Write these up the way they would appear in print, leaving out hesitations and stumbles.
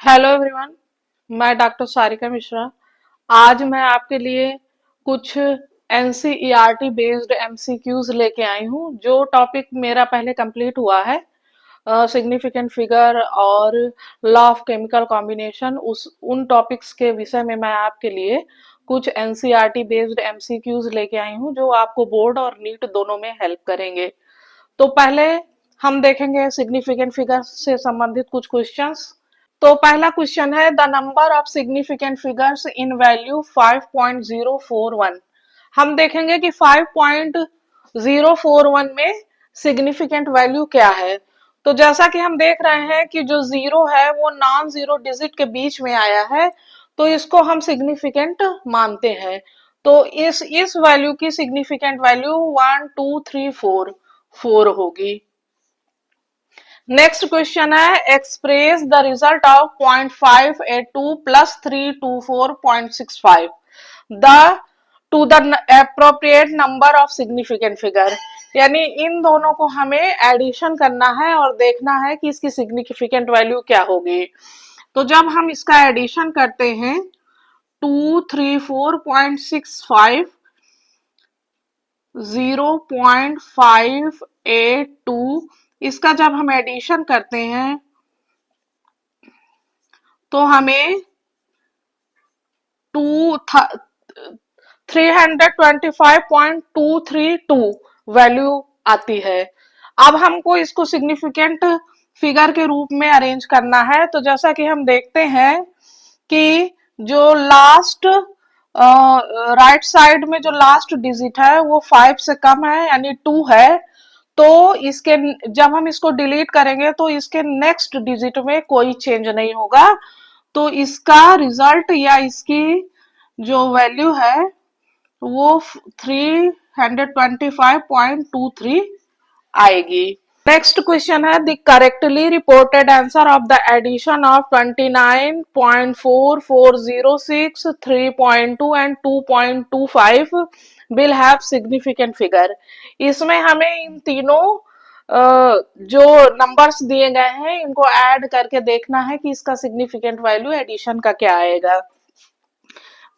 Hello everyone. मैं doctor Sarika Mishra. आज मैं आपके लिए कुछ एनसीईआरटी बेस्ड एमसीक्यूज लेके आई हूँ। जो टॉपिक मेरा पहले कंप्लीट हुआ है, सिग्निफिकेंट फिगर और लॉ ऑफ केमिकल कॉम्बिनेशन, उस उन टॉपिक्स के विषय में मैं आपके लिए कुछ एनसीईआरटी बेस्ड एमसीक्यूज लेके आई हूँ जो आपको बोर्ड और नीट दोनों में हेल्प करेंगे। तो पहले हम देखेंगे सिग्निफिकेंट फिगर से संबंधित कुछ क्वेश्चंस। तो पहला क्वेश्चन है, the number of significant figures in value 5.041। हम देखेंगे कि 5.041 में सिग्निफिकेंट वैल्यू क्या है। तो जैसा कि हम देख रहे हैं कि जो जीरो है वो नॉन जीरो डिजिट के बीच में आया है, तो इसको हम सिग्निफिकेंट मानते हैं। तो इस वैल्यू की सिग्निफिकेंट वैल्यू 1 2 3 4 होगी। नेक्स्ट क्वेश्चन है, express the result of 0.582 plus 324.65 the two the appropriate number of significant figure. यानी इन दोनों को हमें एडिशन करना है और देखना है कि इसकी सिग्निफिकेंट वैल्यू क्या होगी। तो जब हम इसका एडिशन करते हैं 234.65 0.582, इसका जब हम एडिशन करते हैं तो हमें 325.232 वैल्यू आती है। अब हमको इसको सिग्निफिकेंट फिगर के रूप में अरेंज करना है। तो जैसा कि हम देखते हैं कि जो लास्ट राइट साइड में जो लास्ट डिजिट है वो 5 से कम है, यानी 2 है। तो इसके जब हम इसको डिलीट करेंगे तो इसके नेक्स्ट डिजिट में कोई चेंज नहीं होगा। तो इसका रिजल्ट या इसकी जो वैल्यू है वो 325.23 आएगी। नेक्स्ट क्वेश्चन है, the correctly reported answer of the addition of 29.4406, 3.2 and 2.25 will have significant figure. इसमें हमें इन तीनों जो नंबर्स दिए गए हैं इनको ऐड करके देखना है कि इसका सिग्निफिकेंट वैल्यू एडिशन का क्या आएगा।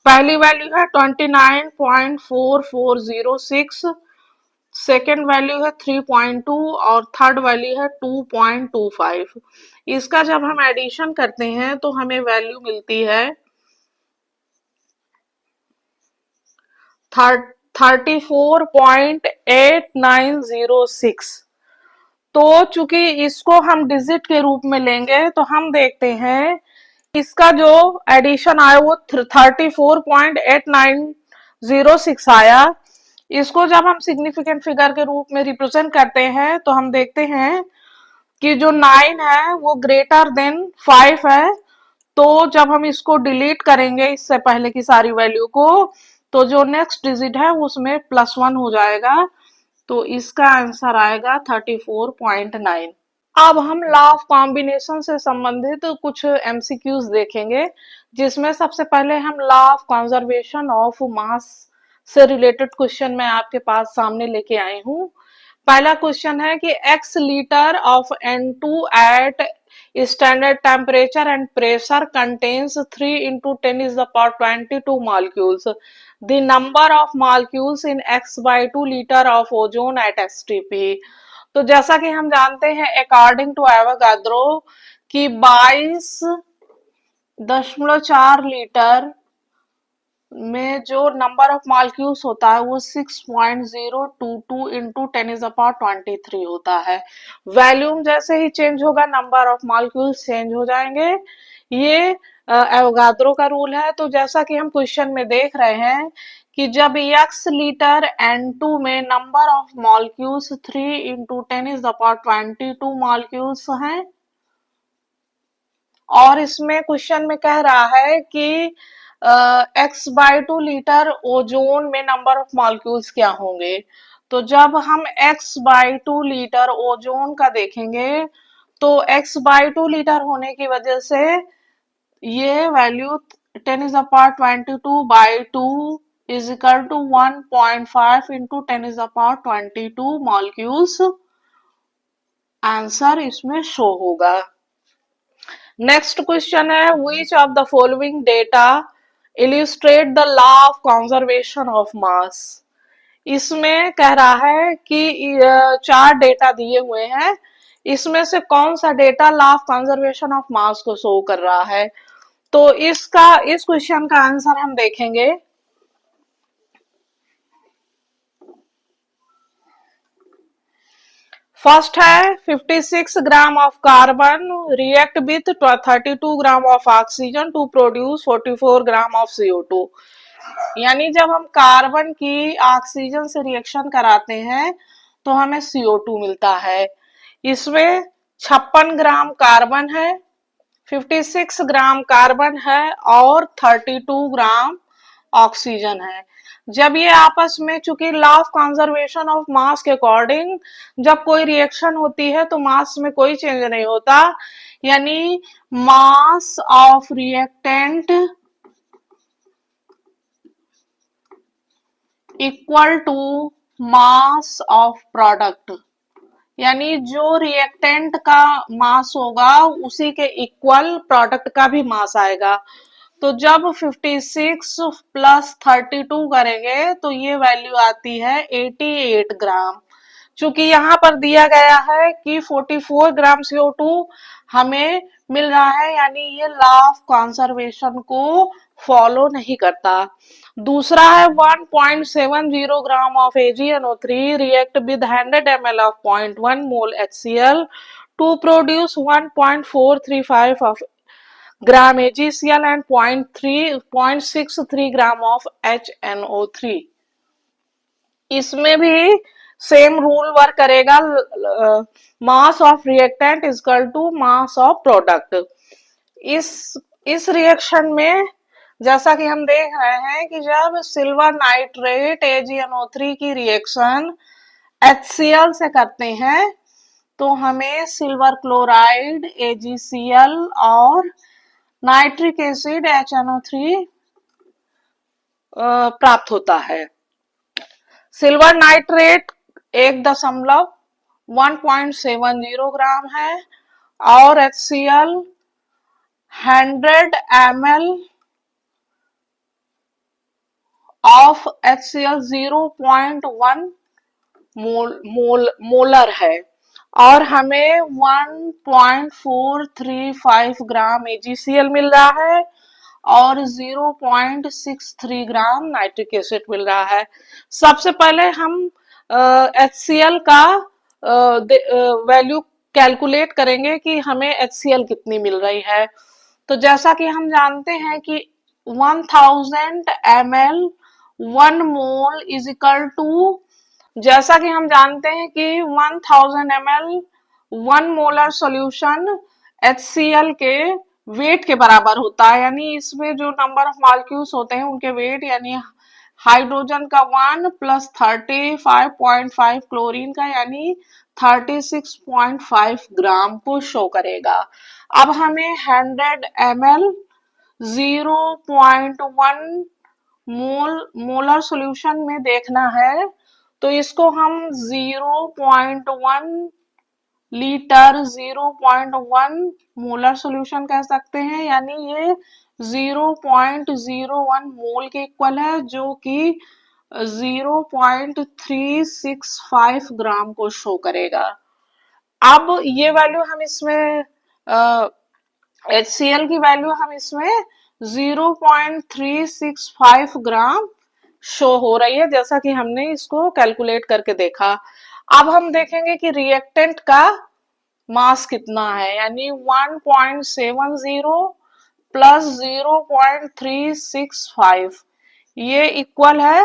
पहली वैल्यू है 29.4406, सेकेंड वैल्यू है 3.2 और थर्ड वैल्यू है 2.25। इसका जब हम एडिशन करते हैं तो हमें वैल्यू मिलती है 34.8906। तो चूंकि इसको हम डिजिट के रूप में लेंगे तो हम देखते हैं इसका जो एडिशन आया वो 34.8906 आया। इसको जब हम सिग्निफिकेंट फिगर के रूप में रिप्रेजेंट करते हैं तो हम देखते हैं कि जो 9 है वो ग्रेटर देन 5 है। तो जब हम इसको डिलीट करेंगे इससे पहले की सारी वैल्यू को, तो जो नेक्स्ट डिजिट है उसमें +1 हो जाएगा। तो इसका आंसर आएगा 34.9। अब हम लॉ ऑफ कॉम्बिनेशन से संबंधित कुछ एमसीक्यूज देखेंगे, जिसमें सबसे पहले हम लॉ ऑफ कंजर्वेशन ऑफ मास से रिलेटेड क्वेश्चन मैं आपके पास सामने लेके आई हूँ। पहला क्वेश्चन है कि x litre of N2 at standard temperature and pressure contains 3 into 10 is the power 22 molecules. The number of molecules in x/2 liter of ozone at STP. तो जैसा कि हम जानते हैं अकॉर्डिंग टू एवोगाद्रो कि 22.4 लीटर में जो नंबर ऑफ मॉलिक्यूल्स होता है वो 6.022 इंटू 10⁻23 होता है। वॉल्यूम जैसे ही चेंज होगा नंबर ऑफ मॉलिक्यूल्स चेंज हो जाएंगे। ये एवोगाद्रो का रूल है। तो जैसा कि हम क्वेश्चन में देख रहे हैं कि जब x लीटर N2 में number of molecules 3 into 10⁻22 molecules हैं, और इसमें क्वेश्चन में कह रहा है कि x/2 लीटर ओजोन में नंबर ऑफ मॉलिक्यूल्स क्या होंगे। तो जब हम x/2 लीटर ओजोन का देखेंगे तो x/2 लीटर होने की वजह से ये value 10⁻22/2 is equal to 1.5 into 10⁻22 molecules answer इसमें शो होगा। नेक्स्ट क्वेश्चन है which of the following data illustrate the law of conservation of mass. इसमें कह रहा है कि चार डेटा दिए हुए हैं, इसमें से कौन सा data law of conservation of mass को शो कर रहा है। तो इस क्वेश्चन का आंसर हम देखेंगे। फर्स्ट है 56 gram of carbon react with 32 gram of oxygen to produce 44 gram of CO2। यानी जब हम कार्बन की ऑक्सीजन से रिएक्शन कराते हैं तो हमें CO2 मिलता है। इसमें 56 ग्राम कार्बन है, 56 ग्राम कार्बन है और 32 ग्राम ऑक्सीजन है। जब ये आपस में, चूंकि लॉ ऑफ कंजर्वेशन ऑफ मास के अकॉर्डिंग जब कोई रिएक्शन होती है तो मास में कोई चेंज नहीं होता, यानी mass of reactant equal to mass of product. यानी जो रिएक्टेंट का मास होगा उसी के इक्वल प्रोडक्ट का भी मास आएगा। तो जब 56 प्लस 32 करेंगे तो ये वैल्यू आती है 88 ग्राम। चूंकि यहाँ पर दिया गया है कि 44 ग्राम CO2 हमें मिल रहा है, यानी ये लॉ ऑफ कंजर्वेशन को फॉलो नहीं करता। दूसरा है 1.70 gram of AgNO3 react with 100 ml of 0.1 mole HCl to produce 1.435 of gram AgCl and 0.63 gram of HNO3। इसमें भी सेम रूल वर्क करेगा, mass of reactant is equal to mass of product. इस reaction में जैसा कि हम देख रहे हैं कि जब सिल्वर नाइट्रेट AgNO3 की रिएक्शन HCl से करते हैं तो हमें सिल्वर क्लोराइड AgCl और नाइट्रिक एसिड HNO3 प्राप्त होता है। सिल्वर नाइट्रेट 1.70 ग्राम है और HCl 100 ml of HCl 0.1 molar है और हमें 1.435 ग्राम AgCl मिल रहा है और 0.63 ग्राम नाइट्रिक एसिड मिल रहा है। सबसे पहले हम HCl का वैल्यू कैलकुलेट करेंगे कि हमें HCl कितनी मिल रही है। तो जैसा कि हम जानते हैं कि 1000 ml 1 mole is equal to, जैसा कि हम जानते हैं कि 1000 ml 1 मोलर सॉल्यूशन HCl के वेट के बराबर होता है। यानी इसमें जो नंबर ऑफ मॉलिक्यूल्स होते हैं उनके वेट, यानी हाइड्रोजन का 1 प्लस 35.5 क्लोरीन का यानी 36.5 ग्राम को शो करेगा। अब हमें 100 ml 0.1 मोलर सॉल्यूशन में देखना है, तो इसको हम 0.1 लीटर 0.1 मोलर सॉल्यूशन कह सकते हैं, यानी ये 0.01 मोल के इक्वल है, जो कि 0.365 ग्राम को शो करेगा। अब ये वैल्यू हम इसमें HCl की वैल्यू हम इसमें 0.365 ग्राम शो हो रही है, जैसा कि हमने इसको कैलकुलेट करके देखा। अब हम देखेंगे कि रिएक्टेंट का मास कितना है, यानी 1.70 प्लस 0.365 ये इक्वल है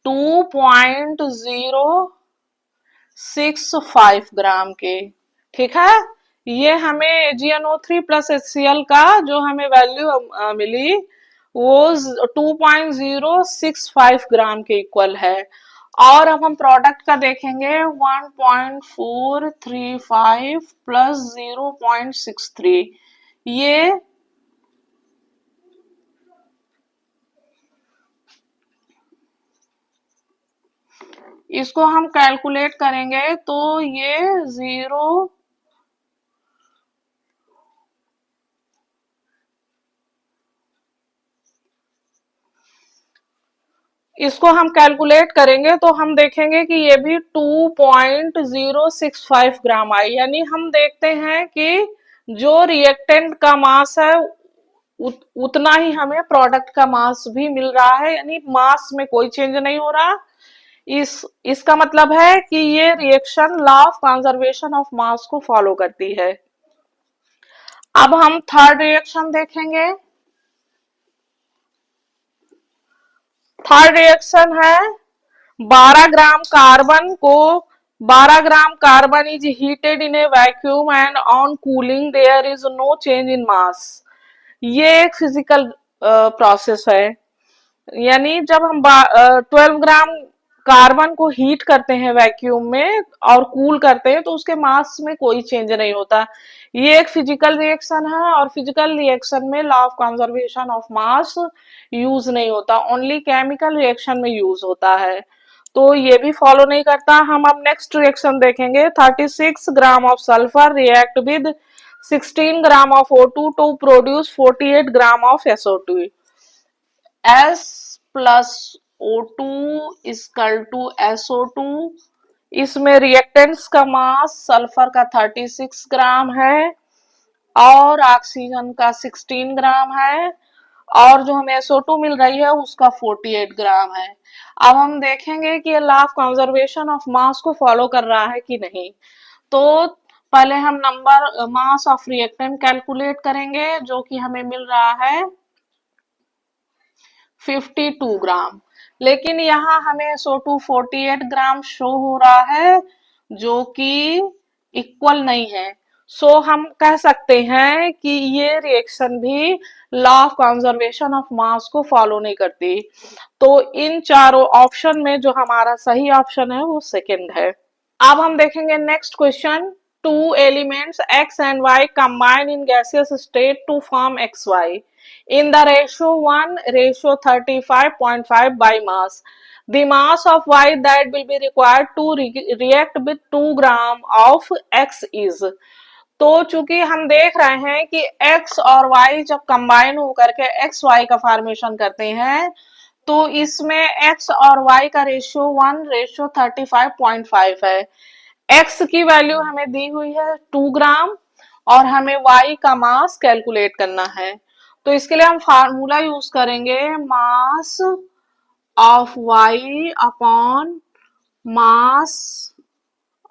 2.065 ग्राम के। ठीक है, ये हमें AgNO3 प्लस HCl का जो हमें वैल्यू मिली वो 2.065 ग्राम के इक्वल है। और अब हम प्रोडक्ट का देखेंगे 1.435 प्लस 0.63, इसको हम कैलकुलेट करेंगे तो ये 0, इसको हम कैलकुलेट करेंगे तो हम देखेंगे कि ये भी 2.065 ग्राम आई। यानी हम देखते हैं कि जो रिएक्टेंट का मास है उतना ही हमें प्रोडक्ट का मास भी मिल रहा है, यानी मास में कोई चेंज नहीं हो रहा। इसका मतलब है कि ये reaction law of conservation of mass को फॉलो करती है। अब हम थर्ड रिएक्शन देखेंगे। थर्ड रिएक्शन है 12 ग्राम कार्बन को 12 gram carbon is heated in a vacuum and on cooling there is no change in mass. ये एक फिजिकल प्रोसेस है। यानी जब हम 12 ग्राम कार्बन को हीट करते हैं वैक्यूम में और कूल करते हैं तो उसके मास में कोई चेंज नहीं होता। ये एक फिजिकल रिएक्शन है और फिजिकल रिएक्शन में law of conservation of mass use नहीं होता, ओनली केमिकल रिएक्शन में यूज होता है। तो ये भी फॉलो नहीं करता। हम अब नेक्स्ट रिएक्शन देखेंगे। 36 gram of sulphur react with 16 gram of O2 to produce 48 gram of SO2। S plus O2 equal to SO2। इसमें रिएक्टेंट्स का मास सल्फर का 36 ग्राम है और ऑक्सीजन का 16 ग्राम है और जो हमें SO2 मिल रही है उसका 48 ग्राम है। अब हम देखेंगे कि ये law of conservation of mass को फॉलो कर रहा है कि नहीं। तो पहले हम number mass of reactant calculate करेंगे जो कि हमें मिल रहा है 52 ग्राम, लेकिन यहाँ हमें SO2 48 ग्राम शो हो रहा है जो कि इक्वल नहीं है। सो हम कह सकते हैं कि ये रिएक्शन भी law of conservation of mass को फॉलो नहीं करती। तो इन चारों ऑप्शन में जो हमारा सही ऑप्शन है वो सेकंड है। अब हम देखेंगे next question. Two elements x and y combine in gaseous state to form xy in the ratio 1:35.5 by mass. The mass of y that will be required to react with 2 gram of x is। तो चूंकि हम देख रहे हैं कि x और y जब combine होकर के एक्स वाई का फॉर्मेशन करते हैं तो इसमें x और y का रेशियो 1:35.5 है। x की वैल्यू हमें दी हुई है 2 ग्राम और हमें y का मास कैलकुलेट करना है। तो इसके लिए हम फार्मूला यूज करेंगे mass of y upon mass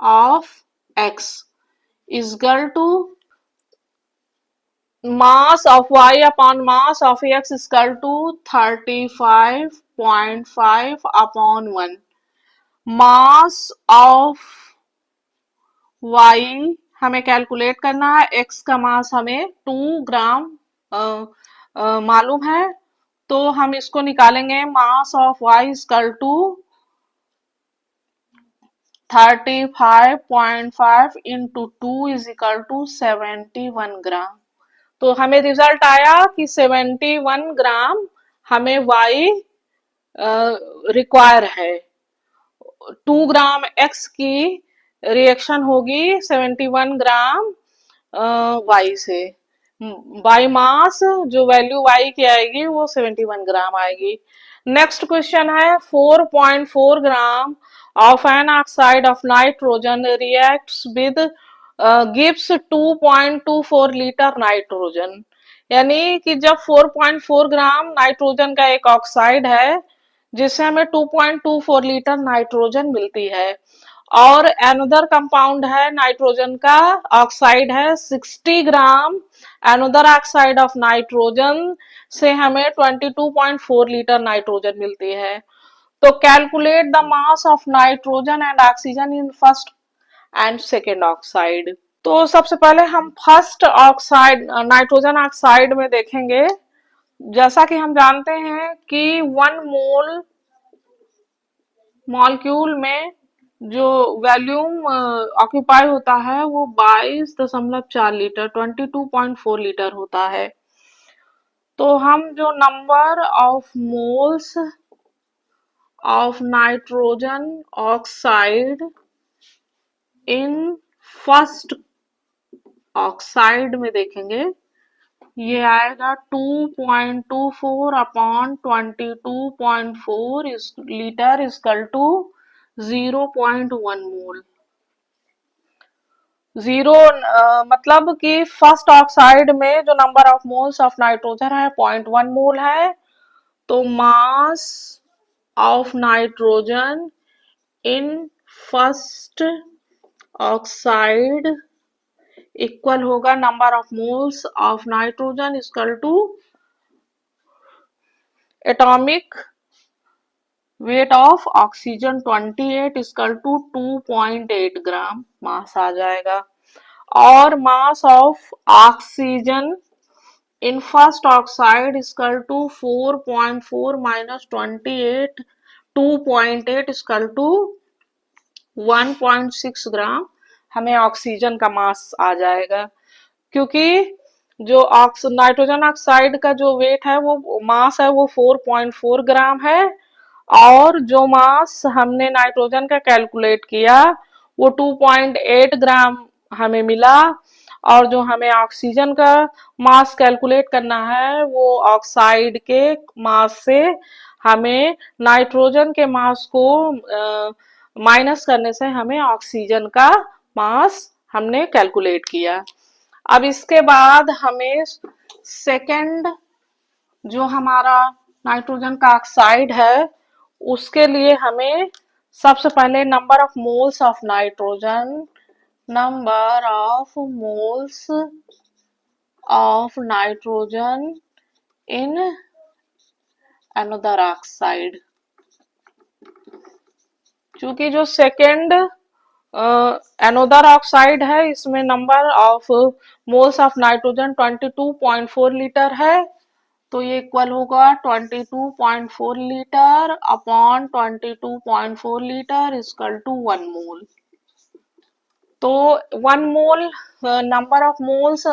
of x equal to mass of y upon mass of x is equal to 35.5 upon 1। mass of y हमें कैलकुलेट करना है, x का मास हमें 2 ग्राम मालूम है तो हम इसको निकालेंगे। मास of y is equal to 35.5 into 2 is equal to 71 ग्राम। तो हमें रिजल्ट आया कि 71 ग्राम हमें y रिक्वायर है। 2 ग्राम x की रिएक्शन होगी 71 ग्राम y से। बाई मास जो वैल्यू y की आएगी वो 71 ग्राम आएगी। नेक्स्ट क्वेश्चन है 4.4 gram of an oxide of nitrogen reacts with gives 2.24 litre nitrogen. यानी कि जब 4.4 ग्राम नाइट्रोजन का एक ऑक्साइड है जिससे हमें 2.24 लीटर नाइट्रोजन मिलती है और एनदर कंपाउंड है नाइट्रोजन का ऑक्साइड है 60 ग्राम एनदर ऑक्साइड ऑफ नाइट्रोजन से हमें 22.4 लीटर नाइट्रोजन मिलती है। तो calculate the mass of nitrogen and oxygen in first and second oxide. तो सबसे पहले हम फर्स्ट ऑक्साइड नाइट्रोजन ऑक्साइड में देखेंगे। जैसा कि हम जानते हैं कि 1 मोल मॉलिक्यूल में जो वॉल्यूम ऑक्यूपाई होता है वो 22.4 लीटर 22.4 लीटर होता है। तो हम जो number of moles of nitrogen oxide in first oxide में देखेंगे, ये आएगा 2.24 upon 22.4 litre equal to 0.1 mole. Zero मतलब कि फर्स्ट ऑक्साइड में जो number of moles of nitrogen है 0.1 मोल है, तो mass of nitrogen in first oxide equal होगा number of moles of nitrogen equal to atomic weight of oxygen 28 equal to 2.8 gram mass आ जाएगा। और मास of oxygen in first oxide equal to 4.4 minus 28 2.8 इक्वल टू 1.6 gram हमें oxygen का मास आ जाएगा, क्योंकि जो नाइट्रोजन ऑक्साइड का जो वेट है वो मास है वो 4.4 ग्राम है, और जो मास हमने नाइट्रोजन का कैलकुलेट किया वो 2.8 ग्राम हमें मिला, और जो हमें ऑक्सीजन का मास कैलकुलेट करना है वो ऑक्साइड के मास से हमें नाइट्रोजन के मास को माइनस करने से हमें ऑक्सीजन का मास हमने कैलकुलेट किया। अब इसके बाद हमें सेकंड जो हमारा नाइट्रोजन का ऑक्साइड है उसके लिए हमें सबसे पहले number of moles of nitrogen in another oxide, क्योंकि जो सेकेंड एनोदर ऑक्साइड है इसमें number of moles of nitrogen 22.4 litre है, तो ये इक्वल होगा 22.4 litre upon 22.4 litre equal to 1 mole. तो 1 मोल नंबर ऑफ मोल्स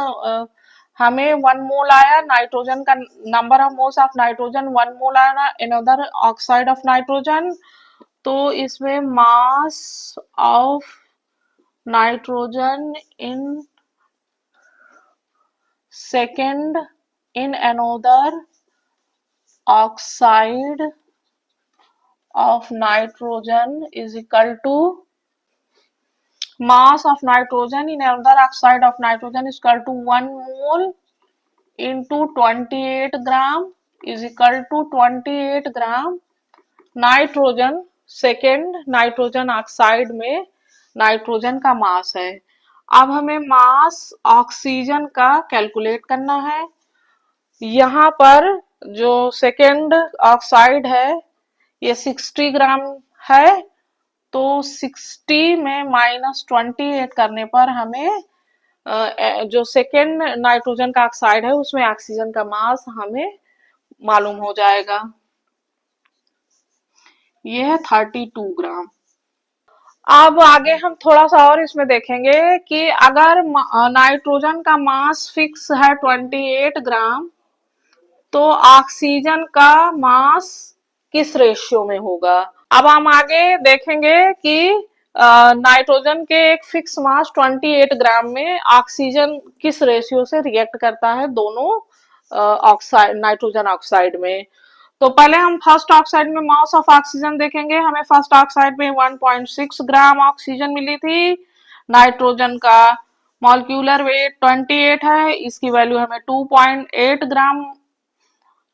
हमें 1 मोल आया नाइट्रोजन का, number of moles of nitrogen 1 mole आया अनदर ऑक्साइड ऑफ नाइट्रोजन, तो इसमें mass of nitrogen in second in another oxide of nitrogen is equal to mass of nitrogen in another oxide of nitrogen is equal to 1 mole into 28 gram is equal to 28 gram nitrogen second nitrogen oxide में nitrogen का मास है। अब हमें मास oxygen का calculate करना है। यहाँ पर जो सेकेंड ऑक्साइड है ये 60 ग्राम है, तो 60 में माइनस 28 करने पर हमें जो सेकेंड नाइट्रोजन का ऑक्साइड है उसमें ऑक्सीजन का मास हमें मालूम हो जाएगा, ये है 32 ग्राम। अब आगे हम थोड़ा सा और इसमें देखेंगे कि अगर नाइट्रोजन का मास फिक्स है 28 ग्राम तो ऑक्सीजन का मास किस रेशियो में होगा। अब हम आगे देखेंगे कि नाइट्रोजन के एक फिक्स मास 28 ग्राम में ऑक्सीजन किस रेशियो से रिएक्ट करता है दोनों ऑक्साइड नाइट्रोजन ऑक्साइड में। तो पहले हम फर्स्ट ऑक्साइड में मास ऑफ ऑक्सीजन देखेंगे। हमें फर्स्ट ऑक्साइड में 1.6 ग्राम ऑक्सीजन मिली थी, नाइट्रोजन का मॉलिक्यूलर वेट 28 है, इसकी वैल्यू हमें 2.8 ग्राम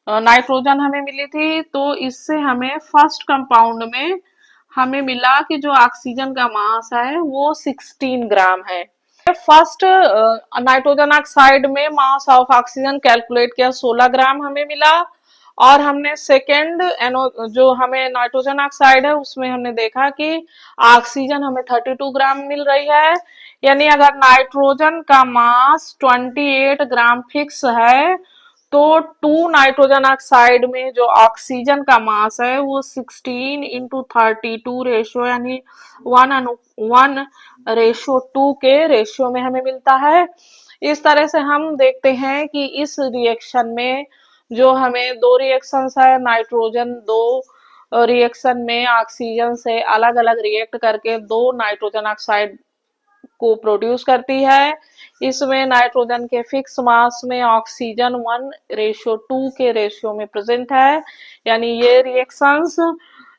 नाइट्रोजन हमें मिली थी। तो इससे हमें फर्स्ट कंपाउंड में हमें मिला कि जो ऑक्सीजन का मास है वो 16 ग्राम है। फर्स्ट नाइट्रोजन ऑक्साइड में मास ऑफ ऑक्सीजन कैलकुलेट किया 16 ग्राम हमें मिला, और हमने सेकेंड जो हमें नाइट्रोजन ऑक्साइड है उसमें हमने देखा कि ऑक्सीजन हमें 32 ग्राम मिल रही है। यानी अगर नाइट्रोजन का मास 28 ग्राम फिक्स है तो 2 नाइट्रोजन ऑक्साइड में जो ऑक्सीजन का मास है वो 16 इंटू 32 रेशियो यानी 1:1:2 के रेशियो में हमें मिलता है। इस तरह से हम देखते हैं कि इस रिएक्शन में जो हमें दो रिएक्शंस है, नाइट्रोजन 2 रिएक्शन में ऑक्सीजन से अलग अलग रिएक्ट करके 2 नाइट्रोजन ऑक्साइड को प्रोड्यूस करती है। इसमें नाइट्रोजन के फिक्स मास में ऑक्सीजन 1:2 के रेशियो में प्रेजेंट है, यानी ये reactions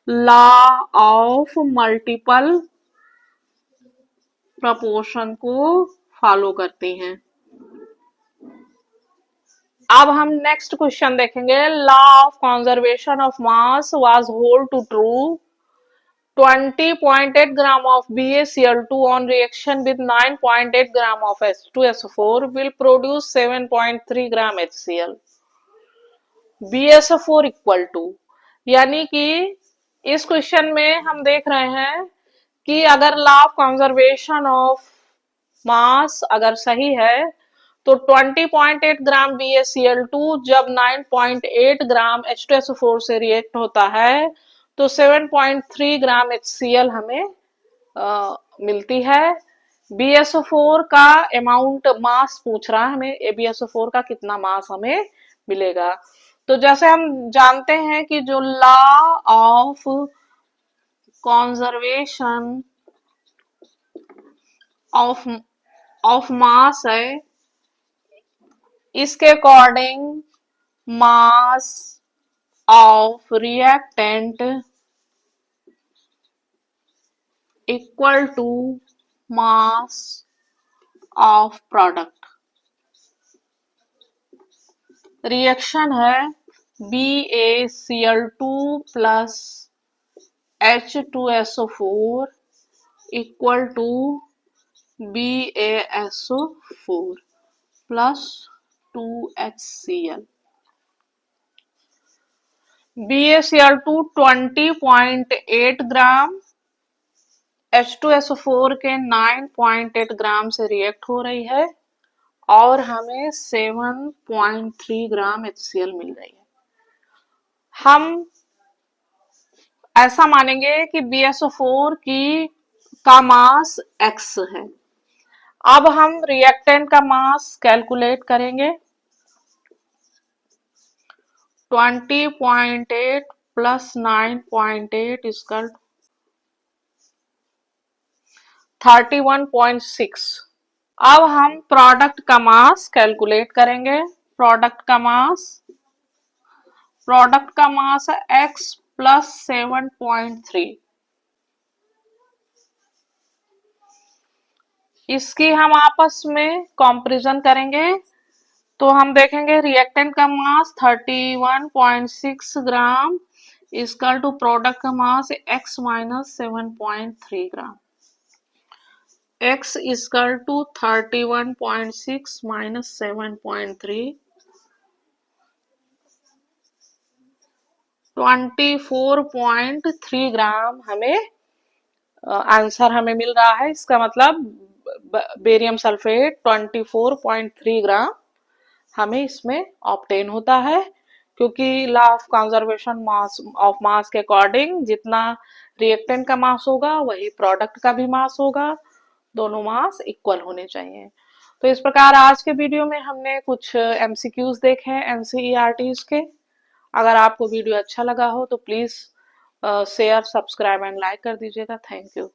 law of multiple proportion को फॉलो करती हैं। अब हम नेक्स्ट क्वेश्चन देखेंगे। Law of conservation of mass was hold to true 20.8 gram of BaCl2 on reaction with 9.8 gram of H2SO4 will produce 7.3 gram HCl. BaSO4 equal to, यानी कि इस question में हम देख रहे हैं कि अगर लॉ ऑफ कंजर्वेशन ऑफ मास अगर सही है तो 20.8 ग्राम BaCl2 जब 9.8 ग्राम H2SO4 से रिएक्ट होता है तो 7.3 ग्राम HCl हमें मिलती है। BaSO4 का अमाउंट मास पूछ रहा है हमें, BaSO4 का कितना मास हमें मिलेगा। तो जैसे हम जानते हैं कि जो law of conservation of mass है, इसके according mass of reactant equal to mass of product. Reaction है BaCl2 plus H2SO4 equal to BaSO4 plus 2HCl। BaCl2 20.8 gram H2SO4 के 9.8 ग्राम से रिएक्ट हो रही है और हमें 7.3 ग्राम HCl मिल रही है। हम ऐसा मानेंगे कि BaSO4 का मास X है। अब हम रिएक्टेंट का मास कैलकुलेट करेंगे। 20.8 प्लस 9.8 इक्वल 31.6। अब हम प्रोडक्ट का मास कैलकुलेट करेंगे। प्रोडक्ट का मास है X प्लस 7.3। इसकी हम आपस में कंपैरिजन करेंगे तो हम देखेंगे रिएक्टेंट का mass 31.6 gram equal to product का mass X minus 7.3 gram. X equal to 31.6 minus 7.3, 24.3 gram हमें आंसर हमें मिल रहा है। इसका मतलब बेरियम सल्फेट 24.3 ग्राम हमें इसमें ऑब्टेन होता है, क्योंकि लॉ ऑफ कंजर्वेशन ऑफ मास के अकॉर्डिंग जितना रिएक्टेंट का मास होगा वही प्रोडक्ट का भी मास होगा, दोनों मास इक्वल होने चाहिए। तो इस प्रकार आज के वीडियो में हमने कुछ MCQs देखे हैं NCERTs के। अगर आपको वीडियो अच्छा लगा हो तो please share, subscribe and like कर दीजिएगा। Thank you.